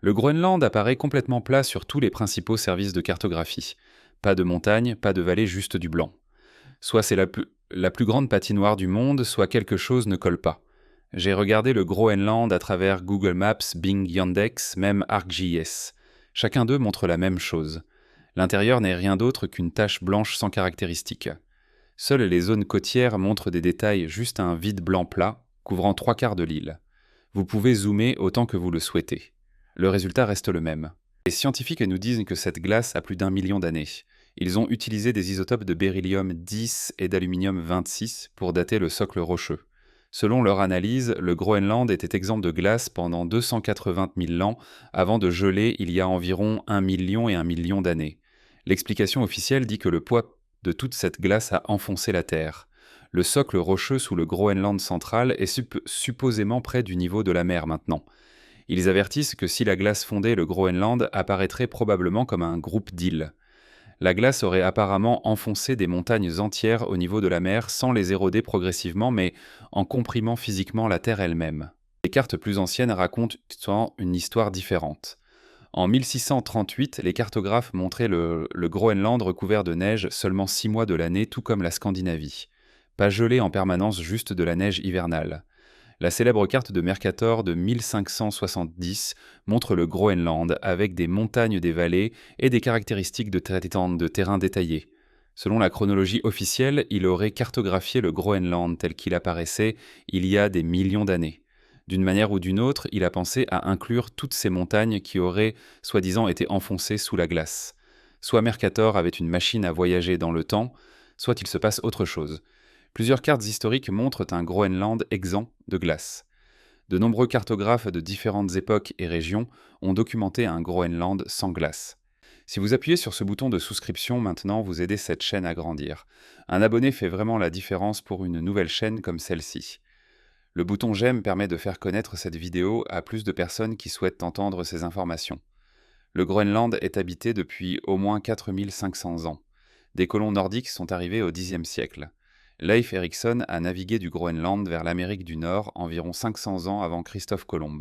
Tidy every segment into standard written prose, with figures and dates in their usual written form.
Le Groenland apparaît complètement plat sur tous les principaux services de cartographie. Pas de montagnes, pas de vallées, juste du blanc. Soit c'est la plus grande patinoire du monde, soit quelque chose ne colle pas. J'ai regardé le Groenland à travers Google Maps, Bing, Yandex, même ArcGIS. Chacun d'eux montre la même chose. L'intérieur n'est rien d'autre qu'une tache blanche sans caractéristiques. Seules les zones côtières montrent des détails, juste un vide blanc plat, couvrant 3/4 de l'île. Vous pouvez zoomer autant que vous le souhaitez. Le résultat reste le même. Les scientifiques nous disent que cette glace a plus d'1 million d'années. Ils ont utilisé des isotopes de beryllium 10 et d'aluminium 26 pour dater le socle rocheux. Selon leur analyse, le Groenland était exempt de glace pendant 280 000 ans avant de geler il y a environ 1 million et 1 million d'années. L'explication officielle dit que le poids de toute cette glace a enfoncé la Terre. Le socle rocheux sous le Groenland central est supposément près du niveau de la mer maintenant. Ils avertissent que si la glace fondait, le Groenland apparaîtrait probablement comme un groupe d'îles. La glace aurait apparemment enfoncé des montagnes entières au niveau de la mer sans les éroder progressivement, mais en comprimant physiquement la Terre elle-même. Les cartes plus anciennes racontent une histoire différente. En 1638, les cartographes montraient le Groenland recouvert de neige seulement 6 mois de l'année, tout comme la Scandinavie. Pas gelé en permanence, juste de la neige hivernale. La célèbre carte de Mercator de 1570 montre le Groenland avec des montagnes, des vallées et des caractéristiques de terrain détaillées. Selon la chronologie officielle, il aurait cartographié le Groenland tel qu'il apparaissait il y a des millions d'années. D'une manière ou d'une autre, il a pensé à inclure toutes ces montagnes qui auraient, soi-disant, été enfoncées sous la glace. Soit Mercator avait une machine à voyager dans le temps, soit il se passe autre chose. Plusieurs cartes historiques montrent un Groenland exempt de glace. De nombreux cartographes de différentes époques et régions ont documenté un Groenland sans glace. Si vous appuyez sur ce bouton de souscription maintenant, vous aidez cette chaîne à grandir. Un abonné fait vraiment la différence pour une nouvelle chaîne comme celle-ci. Le bouton j'aime permet de faire connaître cette vidéo à plus de personnes qui souhaitent entendre ces informations. Le Groenland est habité depuis au moins 4500 ans. Des colons nordiques sont arrivés au Xe siècle. Leif Erikson a navigué du Groenland vers l'Amérique du Nord environ 500 ans avant Christophe Colomb.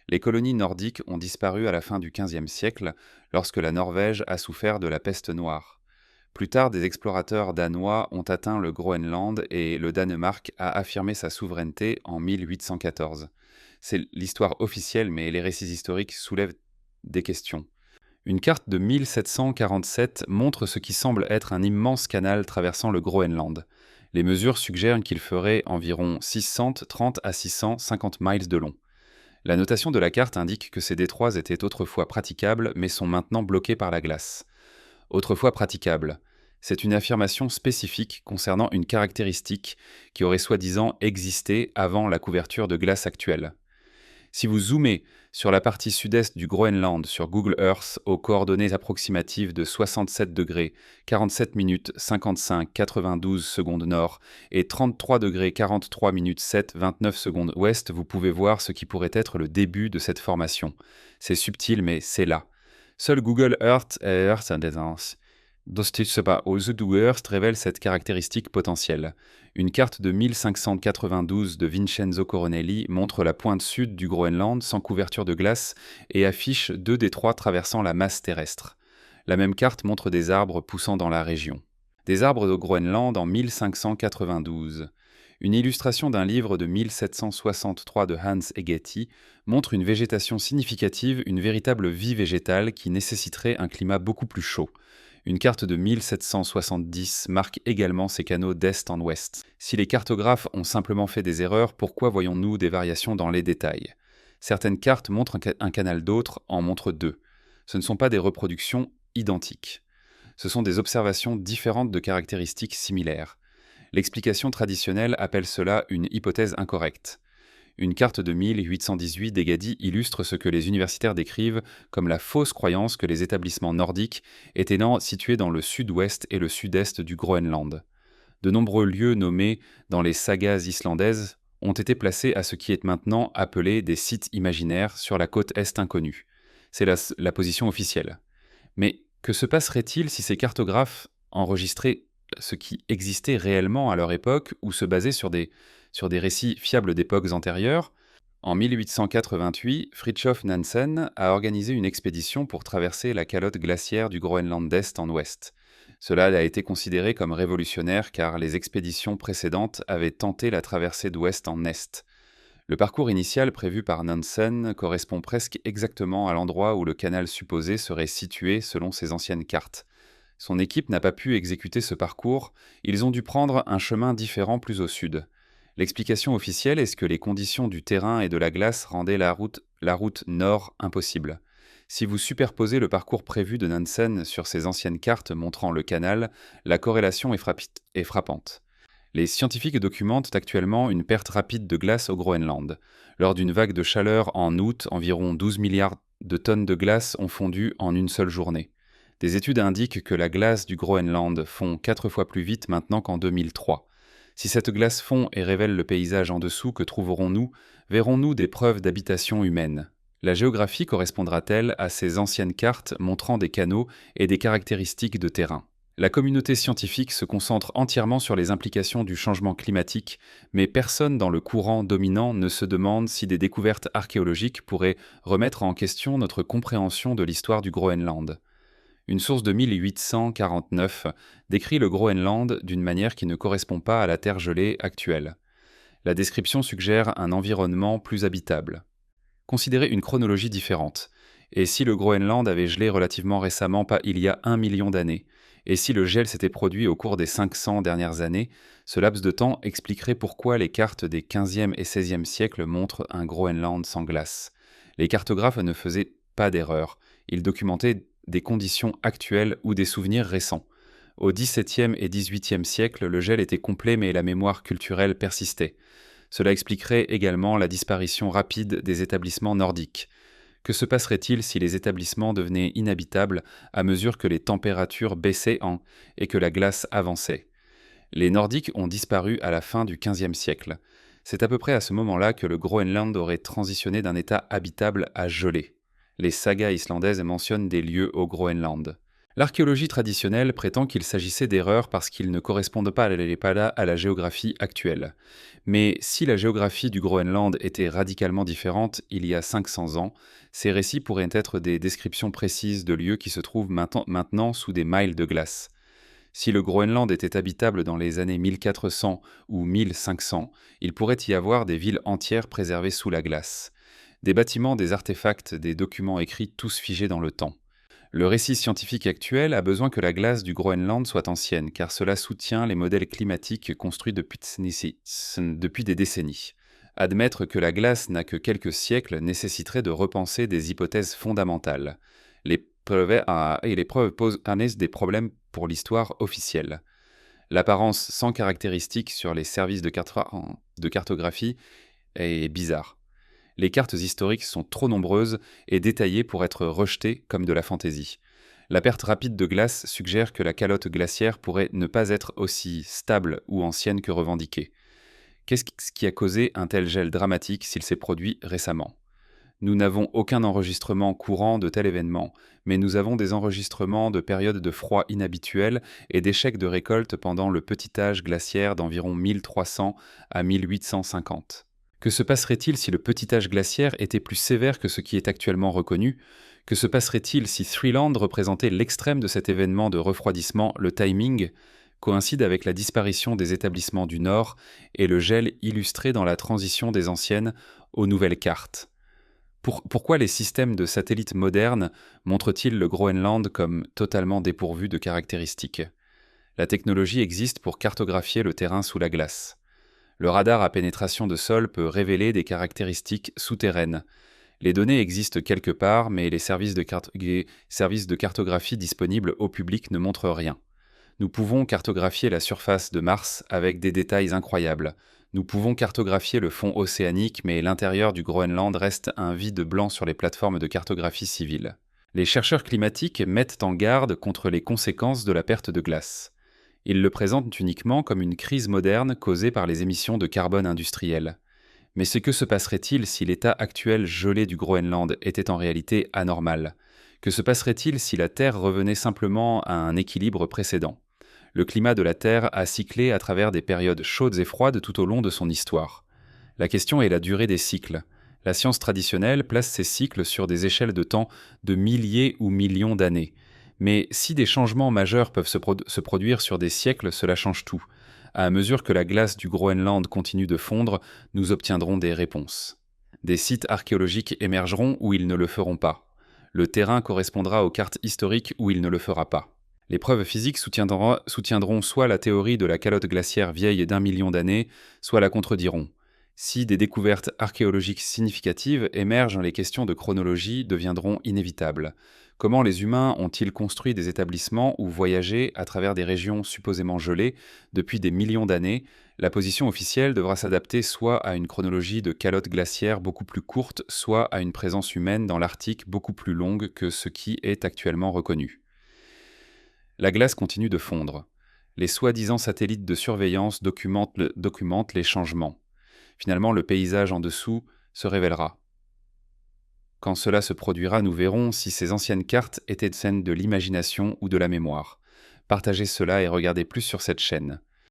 Les colonies nordiques ont disparu à la fin du XVe siècle, lorsque la Norvège a souffert de la peste noire. Plus tard, des explorateurs danois ont atteint le Groenland et le Danemark a affirmé sa souveraineté en 1814. C'est l'histoire officielle, mais les récits historiques soulèvent des questions. Une carte de 1747 montre ce qui semble être un immense canal traversant le Groenland. Les mesures suggèrent qu'il ferait environ 630 à 650 miles de long. La notation de la carte indique que ces détroits étaient autrefois praticables, mais sont maintenant bloqués par la glace. Autrefois praticables, c'est une affirmation spécifique concernant une caractéristique qui aurait soi-disant existé avant la couverture de glace actuelle. Si vous zoomez sur la partie sud-est du Groenland sur Google Earth aux coordonnées approximatives de 67 degrés, 47 minutes, 55, 92 secondes nord et 33 degrés, 43 minutes, 7, 29 secondes ouest, vous pouvez voir ce qui pourrait être le début de cette formation. C'est subtil, mais c'est là. Seul Google Earth et Earth révèle cette caractéristique potentielle. Une carte de 1592 de Vincenzo Coronelli montre la pointe sud du Groenland sans couverture de glace et affiche 2 détroits traversant la masse terrestre. La même carte montre des arbres poussant dans la région. Des arbres au Groenland en 1592. Une illustration d'un livre de 1763 de Hans Egeti montre une végétation significative, une véritable vie végétale qui nécessiterait un climat beaucoup plus chaud. Une carte de 1770 marque également ces canaux d'est en ouest. Si les cartographes ont simplement fait des erreurs, pourquoi voyons-nous des variations dans les détails ? Certaines cartes montrent un canal, d'autres en montrent 2. Ce ne sont pas des reproductions identiques. Ce sont des observations différentes de caractéristiques similaires. L'explication traditionnelle appelle cela une hypothèse incorrecte. Une carte de 1818 d'Egadi illustre ce que les universitaires décrivent comme la fausse croyance que les établissements nordiques étaient situés dans le sud-ouest et le sud-est du Groenland. De nombreux lieux nommés dans les sagas islandaises ont été placés à ce qui est maintenant appelé des sites imaginaires sur la côte est inconnue. C'est la position officielle. Mais que se passerait-il si ces cartographes enregistraient ce qui existait réellement à leur époque ou se basaient sur des récits fiables d'époques antérieures? En 1888, Fridtjof Nansen a organisé une expédition pour traverser la calotte glaciaire du Groenland d'Est en Ouest. Cela a été considéré comme révolutionnaire car les expéditions précédentes avaient tenté la traversée d'Ouest en Est. Le parcours initial prévu par Nansen correspond presque exactement à l'endroit où le canal supposé serait situé selon ses anciennes cartes. Son équipe n'a pas pu exécuter ce parcours, ils ont dû prendre un chemin différent plus au sud. L'explication officielle est que les conditions du terrain et de la glace rendaient la route nord impossible. Si vous superposez le parcours prévu de Nansen sur ses anciennes cartes montrant le canal, la corrélation est frappante. Les scientifiques documentent actuellement une perte rapide de glace au Groenland. Lors d'une vague de chaleur en août, environ 12 milliards de tonnes de glace ont fondu en une seule journée. Des études indiquent que la glace du Groenland fond 4 fois plus vite maintenant qu'en 2003. Si cette glace fond et révèle le paysage en dessous, que trouverons-nous? Verrons-nous des preuves d'habitation humaine? La géographie correspondra-t-elle à ces anciennes cartes montrant des canaux et des caractéristiques de terrain? La communauté scientifique se concentre entièrement sur les implications du changement climatique, mais personne dans le courant dominant ne se demande si des découvertes archéologiques pourraient remettre en question notre compréhension de l'histoire du Groenland. Une source de 1849 décrit le Groenland d'une manière qui ne correspond pas à la Terre gelée actuelle. La description suggère un environnement plus habitable. Considérez une chronologie différente. Et si le Groenland avait gelé relativement récemment, pas il y a 1 million d'années? Et si le gel s'était produit au cours des 500 dernières années, ce laps de temps expliquerait pourquoi les cartes des 15e et 16e siècles montrent un Groenland sans glace. Les cartographes ne faisaient pas d'erreur. Ils documentaient des conditions actuelles ou des souvenirs récents. Au XVIIe et XVIIIe siècle, le gel était complet mais la mémoire culturelle persistait. Cela expliquerait également la disparition rapide des établissements nordiques. Que se passerait-il si les établissements devenaient inhabitables à mesure que les températures baissaient et que la glace avançait? Les Nordiques ont disparu à la fin du XVe siècle. C'est à peu près à ce moment-là que le Groenland aurait transitionné d'un état habitable à gelé. Les sagas islandaises mentionnent des lieux au Groenland. L'archéologie traditionnelle prétend qu'il s'agissait d'erreurs parce qu'ils ne correspondent pas à la géographie actuelle. Mais si la géographie du Groenland était radicalement différente il y a 500 ans, ces récits pourraient être des descriptions précises de lieux qui se trouvent maintenant sous des miles de glace. Si le Groenland était habitable dans les années 1400 ou 1500, il pourrait y avoir des villes entières préservées sous la glace. Des bâtiments, des artefacts, des documents écrits, tous figés dans le temps. Le récit scientifique actuel a besoin que la glace du Groenland soit ancienne, car cela soutient les modèles climatiques construits depuis des décennies. Admettre que la glace n'a que quelques siècles nécessiterait de repenser des hypothèses fondamentales. Les preuves posent des problèmes pour l'histoire officielle. L'apparence sans caractéristiques sur les services de cartographie est bizarre. Les cartes historiques sont trop nombreuses et détaillées pour être rejetées comme de la fantaisie. La perte rapide de glace suggère que la calotte glaciaire pourrait ne pas être aussi stable ou ancienne que revendiquée. Qu'est-ce qui a causé un tel gel dramatique s'il s'est produit récemment? Nous n'avons aucun enregistrement courant de tel événement, mais nous avons des enregistrements de périodes de froid inhabituelles et d'échecs de récolte pendant le petit âge glaciaire d'environ 1300 à 1850. Que se passerait-il si le petit âge glaciaire était plus sévère que ce qui est actuellement reconnu? Que se passerait-il si Threeland représentait l'extrême de cet événement de refroidissement? Le timing coïncide avec la disparition des établissements du Nord et le gel illustré dans la transition des anciennes aux nouvelles cartes. Pourquoi les systèmes de satellites modernes montrent-ils le Groenland comme totalement dépourvu de caractéristiques? La technologie existe pour cartographier le terrain sous la glace. Le radar à pénétration de sol peut révéler des caractéristiques souterraines. Les données existent quelque part, mais les services de cartographie disponibles au public ne montrent rien. Nous pouvons cartographier la surface de Mars avec des détails incroyables. Nous pouvons cartographier le fond océanique, mais l'intérieur du Groenland reste un vide blanc sur les plateformes de cartographie civile. Les chercheurs climatiques mettent en garde contre les conséquences de la perte de glace. Ils le présentent uniquement comme une crise moderne causée par les émissions de carbone industrielles. Mais que se passerait-il si l'état actuel gelé du Groenland était en réalité anormal? Que se passerait-il si la Terre revenait simplement à un équilibre précédent? Le climat de la Terre a cyclé à travers des périodes chaudes et froides tout au long de son histoire. La question est la durée des cycles. La science traditionnelle place ces cycles sur des échelles de temps de milliers ou millions d'années. Mais si des changements majeurs peuvent se produire sur des siècles, cela change tout. À mesure que la glace du Groenland continue de fondre, nous obtiendrons des réponses. Des sites archéologiques émergeront où ils ne le feront pas. Le terrain correspondra aux cartes historiques où il ne le fera pas. Les preuves physiques soutiendront soit la théorie de la calotte glaciaire vieille d'1 million d'années, soit la contrediront. Si des découvertes archéologiques significatives émergent, les questions de chronologie deviendront inévitables. Comment les humains ont-ils construit des établissements ou voyagé à travers des régions supposément gelées depuis des millions d'années? La position officielle devra s'adapter soit à une chronologie de calotte glaciaire beaucoup plus courte, soit à une présence humaine dans l'Arctique beaucoup plus longue que ce qui est actuellement reconnu. La glace continue de fondre. Les soi-disant satellites de surveillance documentent les changements. Finalement, le paysage en dessous se révélera. Quand cela se produira, nous verrons si ces anciennes cartes étaient scènes de l'imagination ou de la mémoire. Partagez cela et regardez plus sur cette chaîne.